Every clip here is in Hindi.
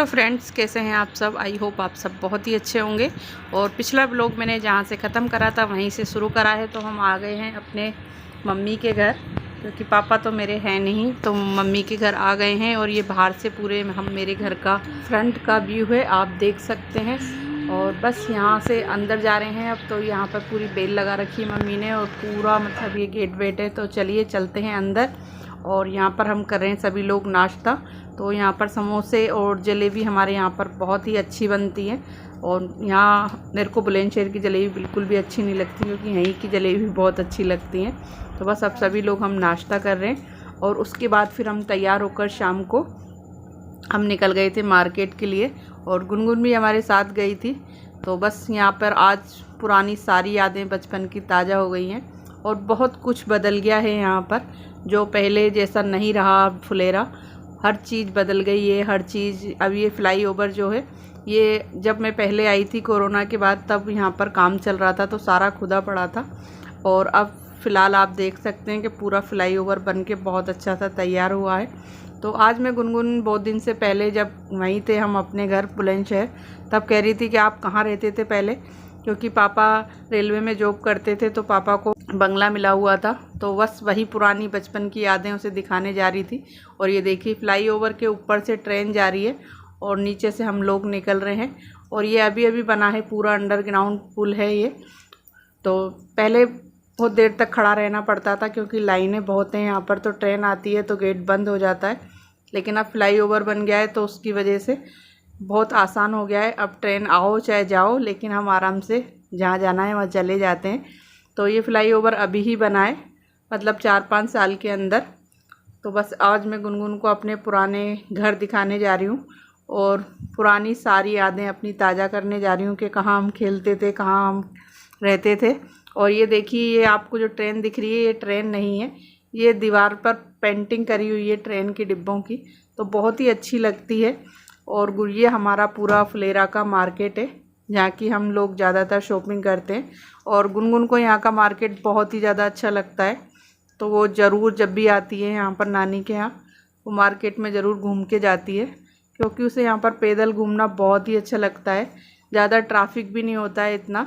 हेलो फ्रेंड्स, कैसे हैं आप सब। आई होप आप सब बहुत ही अच्छे होंगे। और पिछला ब्लॉग मैंने जहाँ से ख़त्म करा था वहीं से शुरू करा है। तो हम आ गए हैं अपने मम्मी के घर, क्योंकि पापा तो मेरे हैं नहीं, तो मम्मी के घर आ गए हैं। और ये बाहर से पूरे हम मेरे घर का फ्रंट का व्यू है, आप देख सकते हैं। और बस यहाँ से अंदर जा रहे हैं अब। तो यहाँ पर पूरी बेल लगा रखी है मम्मी ने, और पूरा मतलब ये गेट वेट है। तो चलिए चलते हैं अंदर। और यहाँ पर हम कर रहे हैं सभी लोग नाश्ता। तो यहाँ पर समोसे और जलेबी हमारे यहाँ पर बहुत ही अच्छी बनती है। और यहाँ मेरे को बुलंदशहर की जलेबी बिल्कुल भी अच्छी नहीं लगती, क्योंकि यहीं की जलेबी बहुत अच्छी लगती है। तो बस अब सभी लोग हम नाश्ता कर रहे हैं। और उसके बाद फिर हम तैयार होकर शाम को हम निकल गए थे मार्केट के लिए। और गुनगुन भी हमारे साथ गई थी। तो बस यहाँ पर आज पुरानी सारी यादें बचपन की ताज़ा हो गई हैं। और बहुत कुछ बदल गया है यहाँ पर, जो पहले जैसा नहीं रहा फुलेरा। हर चीज़ बदल गई है, हर चीज़। अब ये फ्लाईओवर जो है, ये जब मैं पहले आई थी कोरोना के बाद, तब यहाँ पर काम चल रहा था, तो सारा खुदा पड़ा था। और अब फ़िलहाल आप देख सकते हैं कि पूरा फ्लाईओवर बन के बहुत अच्छा सा तैयार हुआ है। तो आज मैं गुनगुन बहुत दिन से पहले, जब वहीं थे हम अपने घर बुलंदशहर, तब कह रही थी कि आप कहाँ रहते थे पहले, क्योंकि पापा रेलवे में जॉब करते थे, तो पापा को बंगला मिला हुआ था। तो बस वही पुरानी बचपन की यादें उसे दिखाने जा रही थी। और ये देखिए फ्लाईओवर के ऊपर से ट्रेन जा रही है और नीचे से हम लोग निकल रहे हैं। और ये अभी अभी बना है, पूरा अंडरग्राउंड पुल है ये। तो पहले बहुत देर तक खड़ा रहना पड़ता था, क्योंकि लाइनें बहुत हैं यहाँ पर। तो ट्रेन आती है तो गेट बंद हो जाता है। लेकिन अब फ्लाईओवर बन गया है, तो उसकी वजह से बहुत आसान हो गया है। अब ट्रेन आओ चाहे जाओ, लेकिन हम आराम से जहाँ जाना है वहाँ चले जाते हैं। तो ये फ्लाईओवर अभी ही बना है, मतलब 4-5 साल के अंदर। तो बस आज मैं गुनगुन को अपने पुराने घर दिखाने जा रही हूँ, और पुरानी सारी यादें अपनी ताज़ा करने जा रही हूँ कि कहाँ हम खेलते थे, कहाँ हम रहते थे। और ये देखिए, ये आपको जो ट्रेन दिख रही है, ये ट्रेन नहीं है, ये दीवार पर पेंटिंग करी हुई है ट्रेन के डिब्बों की। तो बहुत ही अच्छी लगती है। और ये हमारा पूरा फुलेरा का मार्केट है, जहाँ की हम लोग ज़्यादातर शॉपिंग करते हैं। और गुनगुन को यहाँ का मार्केट बहुत ही ज़्यादा अच्छा लगता है। तो वो ज़रूर जब भी आती है यहाँ पर नानी के यहाँ, वो मार्केट में ज़रूर घूम के जाती है, क्योंकि उसे यहाँ पर पैदल घूमना बहुत ही अच्छा लगता है। ज़्यादा ट्रैफिक भी नहीं होता है इतना।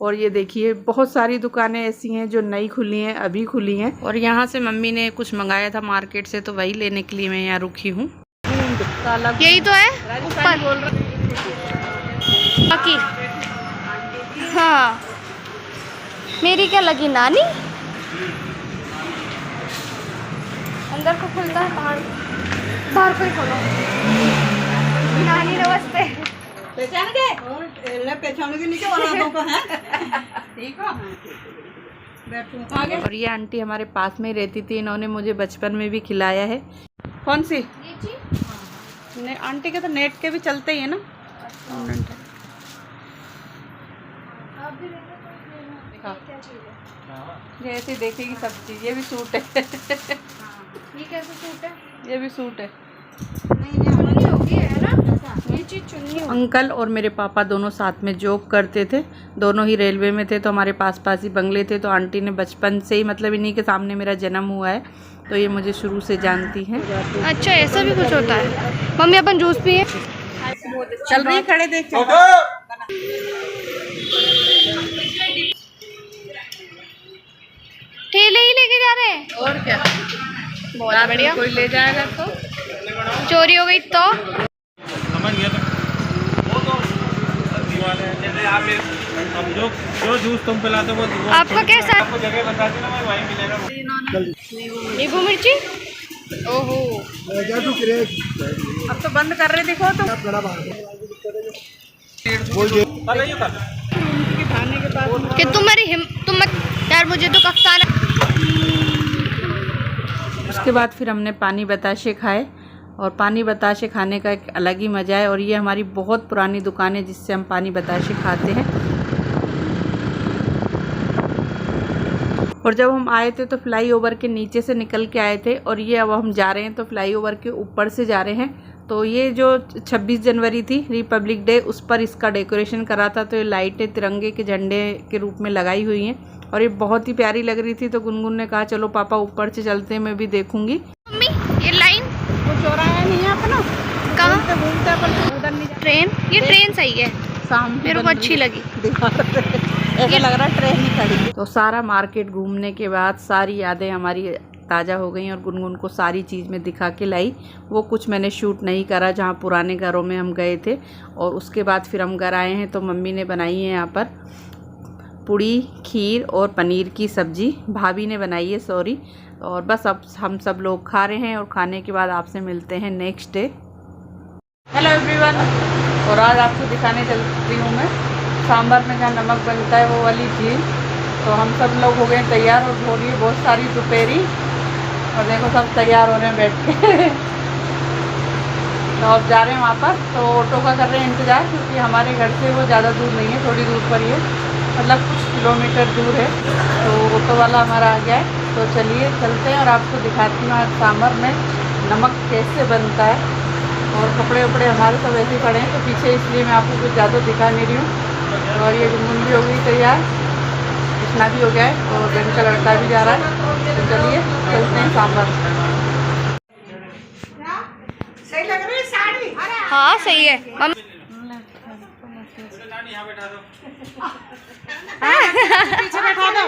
और ये देखिए, बहुत सारी दुकानें ऐसी हैं जो नई खुली हैं, अभी खुली हैं। और यहाँ से मम्मी ने कुछ मंगाया था मार्केट से, तो वही लेने के लिए मैं यहाँ रुकी हूँ। यही तो है ऊपर बाकी। हाँ, मेरी क्या लगी नानी। अंदर को खुलता है, बाहर को ही खोलो। नानी नमस्ते। पहचान के नीचे वाला तो है। ठीक है। और ये आंटी हमारे पास में रहती थी, इन्होंने मुझे बचपन में भी खिलाया है। कौन सी आंटी के तो नेट के भी चलते ही है ना। जैसे देखेगी सब चीज। ये भी सूट है। ये कैसे सूट है? ये भी सूट है। चुन्नी होगी है ना, ये चीज चुन्नी होगी। अंकल और मेरे पापा दोनों साथ में जॉब करते थे, दोनों ही रेलवे में थे। तो हमारे पास पास ही बंगले थे। तो आंटी ने बचपन से ही, मतलब इन्हीं के सामने मेरा जन्म हुआ है, तो ये मुझे शुरू से जानती हैं। अच्छा, ऐसा भी कुछ होता है। मम्मी अपन जूस पिए। चल रही खड़े देख। ठेले ही लेके जा रहे हैं। और क्या, बहुत बढ़िया। कोई ले जाएगा तो चोरी हो गई तो समझ गया। अब जो जूस तुम पिलाते हो वो आपका कैसा? आपको जगह बता देना, मैं वहीं मिलेगा। नींबू मिर्ची। ओहो, अब तो बंद कर रहे, देखो तो खाने के बाद कि तुम मत यार, मुझे तो कफ्तान। उसके बाद फिर हमने पानी बताशे खाए। और पानी बताशे खाने का एक अलग ही मज़ा है। और ये हमारी बहुत पुरानी दुकान है जिससे हम पानी बताशे खाते हैं। और जब हम आए थे तो फ्लाईओवर के नीचे से निकल के आए थे, और ये अब हम जा रहे हैं तो फ्लाईओवर के ऊपर से जा रहे हैं। तो ये जो 26 जनवरी थी, रिपब्लिक डे, उस पर इसका डेकोरेशन करा था। तो ये लाइटें तिरंगे के झंडे के रूप में लगाई हुई हैं, और ये बहुत ही प्यारी लग रही थी। तो गुनगुन ने कहा चलो पापा ऊपर से चलते हैं, मैं भी देखूंगी। मम्मी, ये लाइन वो चौराहा नहीं है अपना, कहाँ? घूमते अपन उधर नहीं ट्रेन, ये ट्रेन सही है, शाम मेरे को अच्छी लगी। ऐसा लग रहा है ट्रेन ही खड़ी। तो सारा मार्केट घूमने के बाद सारी यादें हमारी ताज़ा हो गई और गुनगुन को सारी चीज़ में दिखा के लाई। वो कुछ मैंने शूट नहीं करा जहाँ पुराने घरों में हम गए थे। और उसके बाद फिर हम घर आए हैं तो मम्मी ने बनाई है यहाँ पर पूड़ी, खीर और पनीर की सब्ज़ी भाभी ने बनाई है, सॉरी। और बस अब हम सब लोग खा रहे हैं और खाने के बाद आपसे मिलते हैं नेक्स्ट डे। हेलो एवरीवन, और आज आपको दिखाने चलती हूँ मैं सांभर में जहाँ नमक बनता है वो वाली झील। तो हम सब लोग हो गए तैयार और हो रही है बहुत सारी दोपहरी और देखो सब तैयार हो रहे हैं बैठ के। तो अब जा रहे हैं वहाँ पर, तो ऑटो का कर रहे हैं इंतज़ार क्योंकि हमारे घर से वो ज़्यादा दूर नहीं है, थोड़ी दूर पर ही है, मतलब कुछ किलोमीटर दूर है। तो ऑटो वाला हमारा आ गया है, तो चलिए चलते हैं और आपको दिखाती हूँ आज सांभर में नमक कैसे बनता है। और कपड़े वपड़े हमारे सब ऐसे ही पड़े हैं तो पीछे, इसलिए मैं आपको कुछ ज़्यादा दिखा नहीं रही हूँ। और ये गुनगुन भी हो गई तैयार, इतना भी हो गया है और बहन का लड़का भी जा रहा है। तो चलिए चलते हैं सांभर। सही लग रही है साड़ी? हाँ सही है मम्मी। पीछे बैठा दो,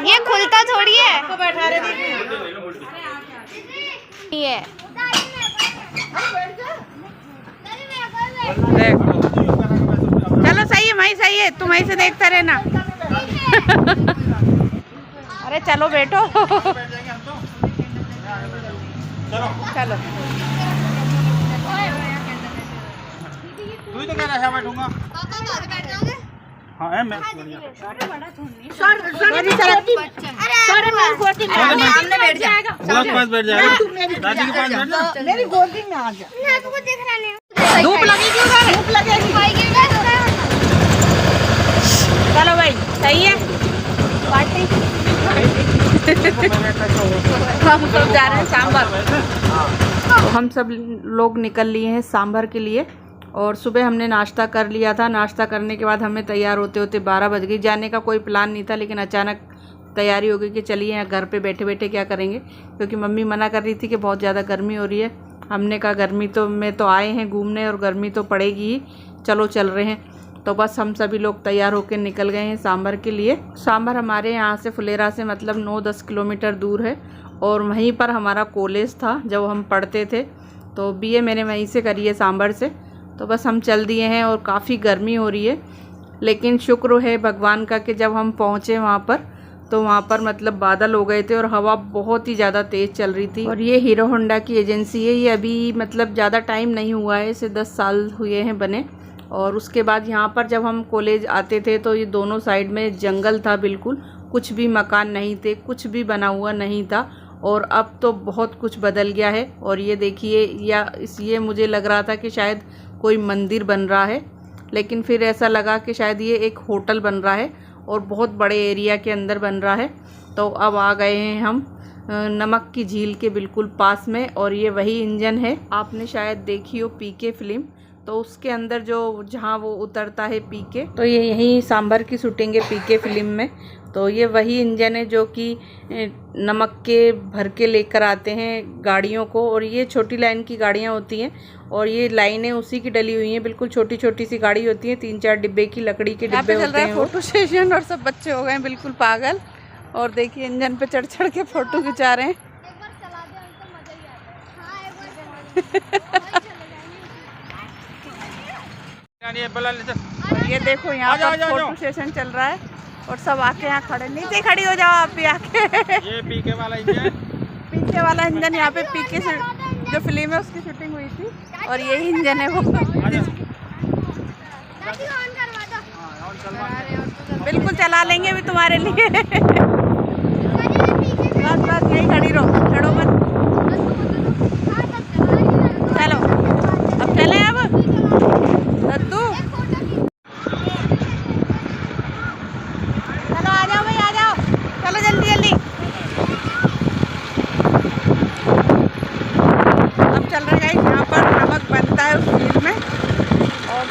ये खुलता थोड़ी है, तो बैठा रहे ये चलो सही है, वहीं सही है, तुम वहीं से देखता रहना। अरे चलो बैठो। चलो तू ही तो कह रहा है बैठूंगा। हाँ है मैं सामने बैठ जाएगा, पास बैठ जाएगा, दादी के पास बैठ जा, मेरी गोदी में आ जा। धूप लगेगी उधर, धूप लगेगी। चलो भाई सही है, पार्टी। हम सब जा रहे हैं सांभर। तो हम सब लोग निकल लिए हैं सांभर के लिए। और सुबह हमने नाश्ता कर लिया था, नाश्ता करने के बाद हमें तैयार होते होते 12 बज गई। जाने का कोई प्लान नहीं था लेकिन अचानक तैयारी हो गई कि चलिए यहाँ घर पे बैठे बैठे क्या करेंगे, क्योंकि मम्मी मना कर रही थी कि बहुत ज़्यादा गर्मी हो रही है। हमने कहा गर्मी तो में तो आए हैं घूमने और गर्मी तो पड़ेगी ही, चलो चल रहे हैं। तो बस हम सभी लोग तैयार होकर निकल गए हैं सांभर के लिए। सांभर हमारे यहाँ से फुलेरा से मतलब 9-10 किलोमीटर दूर है और वहीं पर हमारा कॉलेज था जब हम पढ़ते थे। तो BA मैंने वहीं से करी है सांभर से। तो बस हम चल दिए हैं और काफ़ी गर्मी हो रही है, लेकिन शुक्र है भगवान का कि जब हम पहुँचे वहाँ पर तो वहाँ पर मतलब बादल हो गए थे और हवा बहुत ही ज़्यादा तेज़ चल रही थी। और ये हीरो होंडा की एजेंसी है, ये अभी मतलब ज़्यादा टाइम नहीं हुआ है, इसे 10 साल हुए हैं बने। और उसके बाद यहाँ पर जब हम कॉलेज आते थे तो ये दोनों साइड में जंगल था, बिल्कुल कुछ भी मकान नहीं थे, कुछ भी बना हुआ नहीं था। और अब तो बहुत कुछ बदल गया है। और ये देखिए, ये मुझे लग रहा था कि शायद कोई मंदिर बन रहा है, लेकिन फिर ऐसा लगा कि शायद ये एक होटल बन रहा है और बहुत बड़े एरिया के अंदर बन रहा है। तो अब आ गए हैं हम नमक की झील के बिल्कुल पास में। और ये वही इंजन है, आपने शायद देखी हो PK फिल्म, तो उसके अंदर जो जहाँ वो उतरता है PK, तो ये यहीं सांभर की शूटिंग है PK फिल्म में। तो ये वही इंजन है जो कि नमक के भर के लेकर आते हैं गाड़ियों को। और ये छोटी लाइन की गाड़ियाँ होती हैं और ये लाइनें उसी की डली हुई हैं, बिल्कुल छोटी छोटी सी गाड़ी होती है, 3-4 डिब्बे की लकड़ी के डिब्बे होते हैं। फोटो सेशन और सब बच्चे हो गए बिल्कुल पागल। और देखिए इंजन पे चढ़ चढ़ के फ़ोटो खिंचा रहे हैं। ये देखो यहाँ पर फोटो सेशन चल रहा है और सब आके यहाँ खड़े, नीचे खड़ी हो जाओ आप भी आके। ये PK वाला इंजन, PK वाला इंजन, यहाँ पे PK से जो फिल्म है उसकी शूटिंग हुई थी और यही इंजन है वो। बिल्कुल चला लेंगे अभी तुम्हारे लिए। बस बस यही खड़ी रहो, चढ़ो मत। चलो अब चले, अब दद्दू चलो आ जाओ भाई, आ जाओ, चलो जल्दी जल्दी। अब चल रहे हैं यहाँ पर नमक बनता है उस झील में। और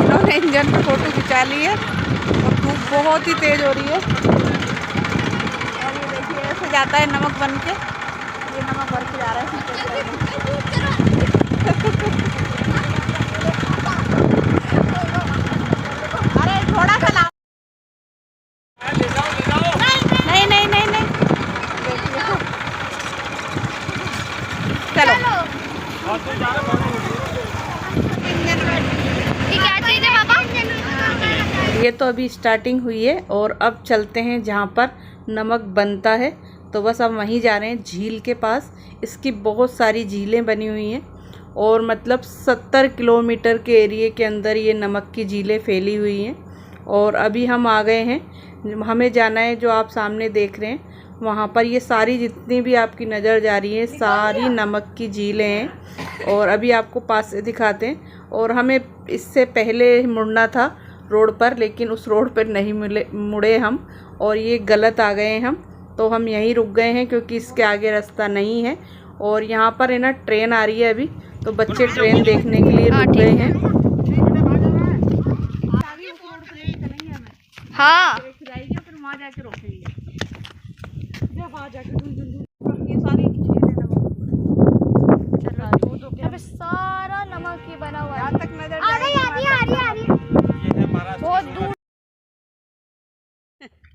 इन्होंने इंजन पे फोटो खिंचा ली है और धूप बहुत ही तेज़ हो रही है। और ये देखिए ऐसे जाता है नमक बन के, ये नमक भर के जा रहा है। क्या चीज़ है पापा? ये तो अभी स्टार्टिंग हुई है और अब चलते हैं जहाँ पर नमक बनता है। तो बस अब वहीं जा रहे हैं झील के पास। इसकी बहुत सारी झीलें बनी हुई हैं और मतलब 70 किलोमीटर के एरिए के अंदर ये नमक की झीलें फैली हुई हैं। और अभी हम आ गए हैं, हमें जाना है जो आप सामने देख रहे हैं वहाँ पर। ये सारी जितनी भी आपकी नज़र जा रही है सारी नमक की झीलें हैं और अभी आपको पास से दिखाते हैं। और हमें इससे पहले मुड़ना था रोड पर, लेकिन उस रोड पर नहीं मुड़े हम और ये गलत आ गए हम, तो हम यहीं रुक गए हैं क्योंकि इसके आगे रास्ता नहीं है। और यहाँ पर है ना ट्रेन आ रही है अभी, तो बच्चे ट्रेन देखने के लिए रुक गए हैं। हाँ अबे सारा नमक ही बना हुआ है। आ रही बहुत दूर।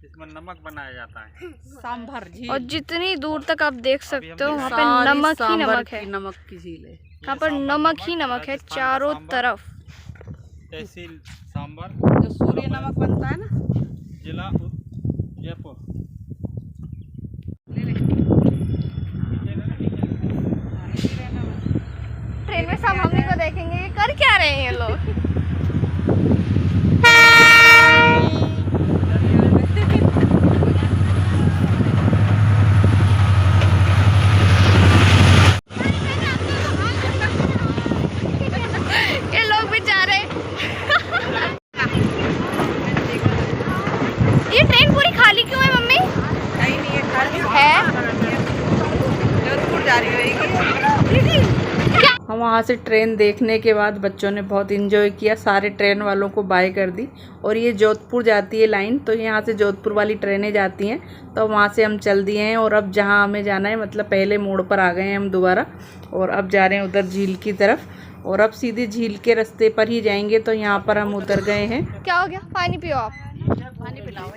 इसमें नमक बनाया जाता है, सांभर झील। और जितनी दूर तक आप देख सकते हो वहाँ पे नमक ही नमक है। नमक की झील है यहाँ पर नमक ही नमक है चारों तरफ। तहसील सांभर, जो सूर्य नमक बनता है ना, जिला जयपुर। ट्रेन में सब मम्मी को देखेंगे ये कर क्या रहे हैं ये लोग। ये लोग बेचारे ये ट्रेन पूरी खाली क्यों है मम्मी? नहीं है, खाली है जोधपुर जा रही है। हम वहाँ से ट्रेन देखने के बाद बच्चों ने बहुत इन्जॉय किया, सारे ट्रेन वालों को बाय कर दी। और ये जोधपुर जाती है लाइन, तो यहाँ से जोधपुर वाली ट्रेनें जाती हैं, तो वहाँ से हम चल दिए हैं। और अब जहाँ हमें जाना है, मतलब पहले मोड़ पर आ गए हैं हम दोबारा और अब जा रहे हैं उधर झील की तरफ। और अब सीधे झील के रास्ते पर ही जाएंगे, तो यहाँ पर हम उतर गए हैं। क्या हो गया? पानी पियो आप। पानी पिलाओ।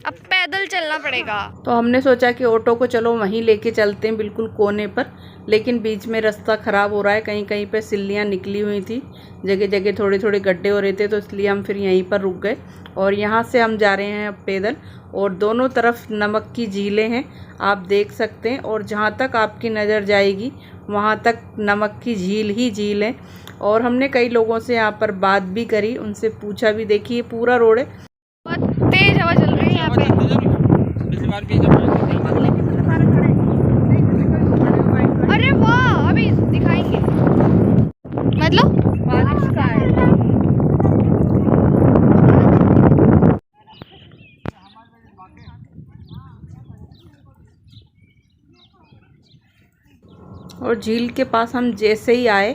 अब पैदल चलना पड़ेगा। तो हमने सोचा कि ऑटो को चलो वहीं लेके चलते हैं बिल्कुल कोने पर, लेकिन बीच में रास्ता ख़राब हो रहा है, कहीं कहीं पे सिल्लियाँ निकली हुई थी, जगह जगह थोड़े थोड़े गड्ढे हो रहे थे, तो इसलिए हम फिर यहीं पर रुक गए। और यहाँ से हम जा रहे हैं अब पैदल, और दोनों तरफ नमक की झीलें हैं आप देख सकते हैं। और जहाँ तक आपकी नज़र जाएगी वहाँ तक नमक की झील ही झील है। और हमने कई लोगों से यहाँ पर बात भी करी, उनसे पूछा भी। देखिए पूरा रोड है, बहुत तेज हवा चल रही है यहाँ पे। अरे वाह, अभी दिखाएंगे। मतलब बारिश का है। और झील के पास हम जैसे ही आए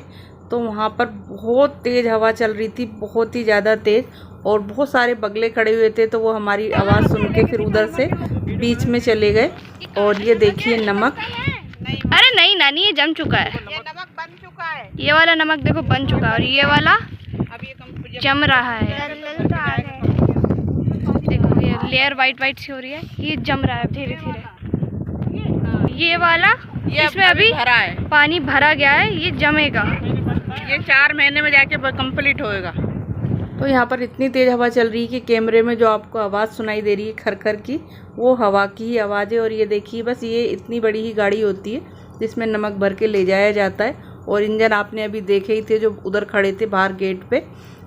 तो वहाँ पर बहुत तेज़ हवा चल रही थी, बहुत ही ज़्यादा तेज़, और बहुत सारे बगले खड़े हुए थे, तो वो हमारी आवाज़ सुन के फिर उधर से बीच में चले गए। और ये देखिए नमक। अरे नहीं नानी, ये जम चुका है। ये नमक बन चुका है। ये वाला नमक देखो बन चुका है, और ये वाला अब ये जम रहा है। देखो ये लेयर वाइट वाइट सी हो रही है, ये जम रहा है धीरे धीरे। ये वाला इसमें अभी भरा है, पानी भरा गया है, ये जमेगा। ये 4 महीने में जाके कंप्लीट होएगा। तो यहाँ पर इतनी तेज़ हवा चल रही है कि कैमरे में जो आपको आवाज़ सुनाई दे रही है खरखर की, वो हवा की ही आवाज़ है। और ये देखिए बस ये इतनी बड़ी ही गाड़ी होती है जिसमें नमक भर के ले जाया जाता है। और इंजन आपने अभी देखे ही थे जो उधर खड़े थे बाहर गेट पे।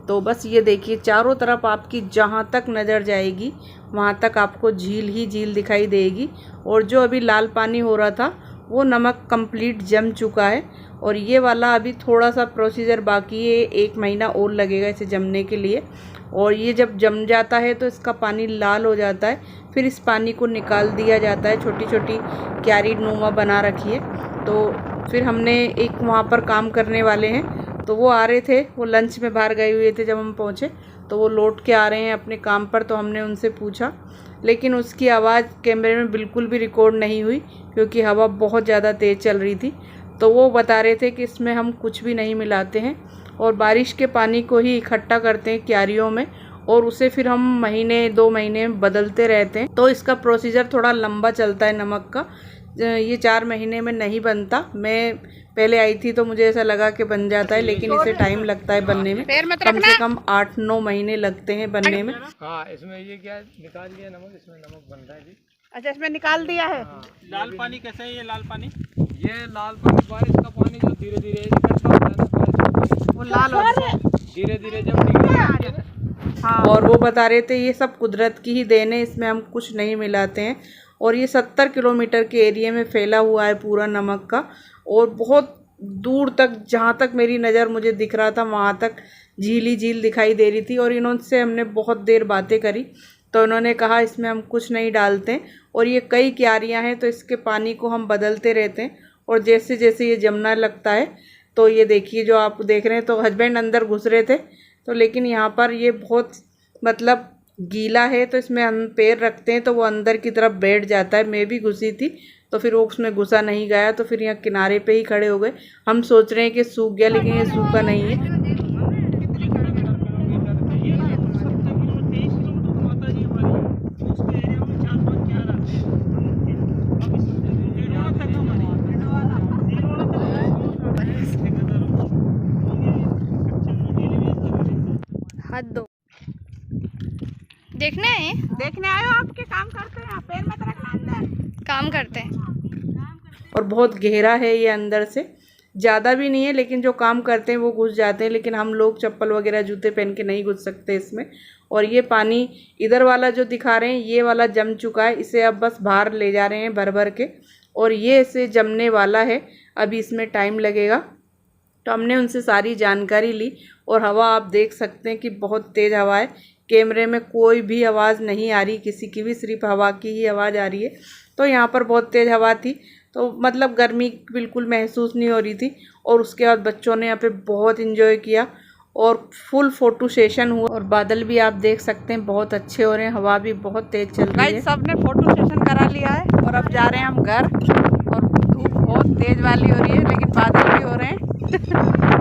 तो बस ये देखिए चारों तरफ आपकी जहाँ तक नज़र जाएगी वहाँ तक आपको झील ही झील दिखाई देगी। और जो अभी लाल पानी हो रहा था वो नमक कंप्लीट जम चुका है। और ये वाला अभी थोड़ा सा प्रोसीजर बाकी है, 1 महीना और लगेगा इसे जमने के लिए। और ये जब जम जाता है तो इसका पानी लाल हो जाता है, फिर इस पानी को निकाल दिया जाता है। छोटी छोटी क्यारी नुमा बना रखी है। तो फिर हमने एक वहाँ पर काम करने वाले हैं, तो वो आ रहे थे, वो लंच में बाहर गए हुए थे। जब हम पहुँचे तो वो लौट के आ रहे हैं अपने काम पर, तो हमने उनसे पूछा, लेकिन उसकी आवाज़ कैमरे में बिल्कुल भी रिकॉर्ड नहीं हुई क्योंकि हवा बहुत ज़्यादा तेज़ चल रही थी। तो वो बता रहे थे कि इसमें हम कुछ भी नहीं मिलाते हैं और बारिश के पानी को ही इकट्ठा करते हैं क्यारियों में, और उसे फिर हम 1-2 महीने में बदलते रहते हैं। तो इसका प्रोसीजर थोड़ा लंबा चलता है नमक का, ये 4 महीने में नहीं बनता। मैं पहले आई थी तो मुझे ऐसा लगा कि बन जाता है, लेकिन इसे टाइम लगता है बनने में, कम से कम 8-9 महीने लगते हैं बनने में। हाँ, इसमें ये क्या निकाल लिया नमक, इसमें नमक बन रहा है जी। अच्छा, इसमें निकाल दिया है। लाल पानी कैसे है ये लाल पानी? ये लाल पानी बारिश का पानी जो धीरे धीरे इकट्ठा होता है ना, बारिश का पानी वो लाल होता है धीरे धीरे जब निकलता है। हाँ, और वो बता रहे थे ये सब कुदरत की ही देन है, इसमें हम कुछ नहीं मिलाते हैं। और ये 70 किलोमीटर के एरिया में फैला हुआ है पूरा नमक का, और बहुत दूर तक, जहाँ तक मेरी नज़र मुझे दिख रहा था वहाँ तक झील ही झील दिखाई दे रही थी। और इन्होंने हमने बहुत देर बातें करी तो उन्होंने कहा इसमें हम कुछ नहीं डालते, और ये कई क्यारियाँ हैं तो इसके पानी को हम बदलते रहते हैं। और जैसे जैसे ये जमना लगता है तो ये देखिए जो आप देख रहे हैं, तो हस्बैंड अंदर घुस रहे थे तो, लेकिन यहाँ पर ये बहुत मतलब गीला है तो इसमें हम पैर रखते हैं तो वो अंदर की तरफ बैठ जाता है। मैं भी घुसी थी तो फिर वो उसमें घुसा नहीं गया, तो फिर यहाँ किनारे पे ही खड़े हो गए। हम सोच रहे हैं कि सूख गया, लेकिन ये सूखा नहीं है। हाथ दो, देखना है, देखने आए हो आपके, काम करते हैं, पैर मत रखना अंदर, काम करते हैं। और बहुत गहरा है ये अंदर से, ज़्यादा भी नहीं है, लेकिन जो काम करते हैं वो घुस जाते हैं, लेकिन हम लोग चप्पल वगैरह जूते पहन के नहीं घुस सकते इसमें। और ये पानी इधर वाला जो दिखा रहे हैं ये वाला जम चुका है, इसे अब बस बाहर ले जा रहे हैं भर भर के, और ये इसे जमने वाला है, अभी इसमें टाइम लगेगा। तो हमने उनसे सारी जानकारी ली, और हवा आप देख सकते हैं कि बहुत तेज़ हवा है। कैमरे में कोई भी आवाज़ नहीं आ रही किसी की भी, सिर्फ हवा की ही आवाज़ आ रही है। तो यहाँ पर बहुत तेज़ हवा थी, तो मतलब गर्मी बिल्कुल महसूस नहीं हो रही थी। और उसके बाद बच्चों ने यहाँ पे बहुत इन्जॉय किया और फुल फोटो सेशन हुआ, और बादल भी आप देख सकते हैं बहुत अच्छे हो रहे हैं, हवा भी बहुत तेज़ चल रही है। सब ने फोटो सेशन करा लिया है और अब जा रहे हैं हम घर, और धूप बहुत तेज़ वाली हो रही है, लेकिन बादल भी हो रहे हैं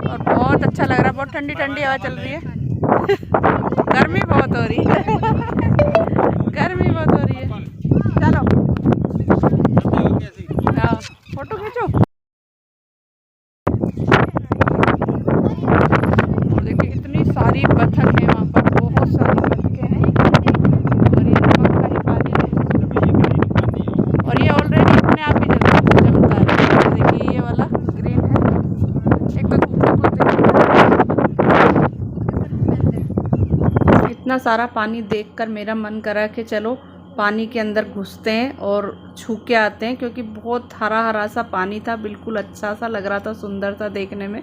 और बहुत अच्छा लग रहा है, बहुत ठंडी ठंडी हवा चल रही है। गर्मी बहुत हो रही है, गर्मी बहुत हो रही है। चलो हाँ, फोटो खींचो। और देखिए इतनी सारी बतख है वहाँ पर, बहुत सारी बतखें हैं, और ये नमक का ही पानी है, और ये ऑलरेडी अपने आप ही जमता है। देखिए ये वाला ग्रीन है, एक तो इतना सारा पानी देखकर मेरा मन करा कि चलो पानी के अंदर घुसते हैं और छू के आते हैं, क्योंकि बहुत हरा हरा सा पानी था, बिल्कुल अच्छा सा लग रहा था, सुंदर था देखने में।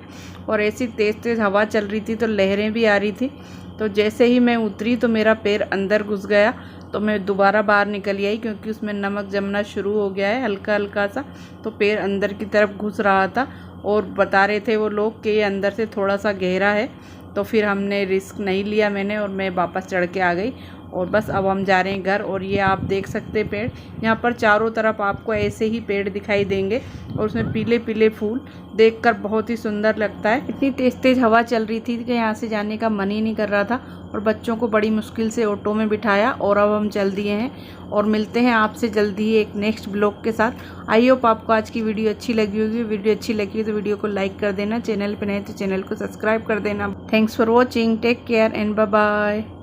और ऐसी तेज़ तेज़ हवा चल रही थी तो लहरें भी आ रही थी। तो जैसे ही मैं उतरी तो मेरा पैर अंदर घुस गया, तो मैं दोबारा बाहर निकल आई, क्योंकि उसमें नमक जमना शुरू हो गया है हल्का हल्का सा, तो पैर अंदर की तरफ घुस रहा था। और बता रहे थे वो लोग कि ये अंदर से थोड़ा सा गहरा है, तो फिर हमने रिस्क नहीं लिया मैंने, और मैं वापस चढ़ के आ गई। और बस अब हम जा रहे हैं घर। और ये आप देख सकते हैं पेड़, यहाँ पर चारों तरफ आपको ऐसे ही पेड़ दिखाई देंगे, और उसमें पीले पीले फूल देखकर बहुत ही सुंदर लगता है। इतनी तेज़ तेज़ हवा चल रही थी कि यहाँ से जाने का मन ही नहीं कर रहा था, और बच्चों को बड़ी मुश्किल से ऑटो में बिठाया, और अब हम चल दिए हैं। और मिलते हैं आपसे जल्दी ही एक नेक्स्ट ब्लॉग के साथ। आई होप आपको आज की वीडियो अच्छी लगी होगी। वीडियो अच्छी लगी हो तो वीडियो को लाइक कर देना, चैनल पर नए तो चैनल को सब्सक्राइब कर देना। Thanks for watching, take care and bye bye.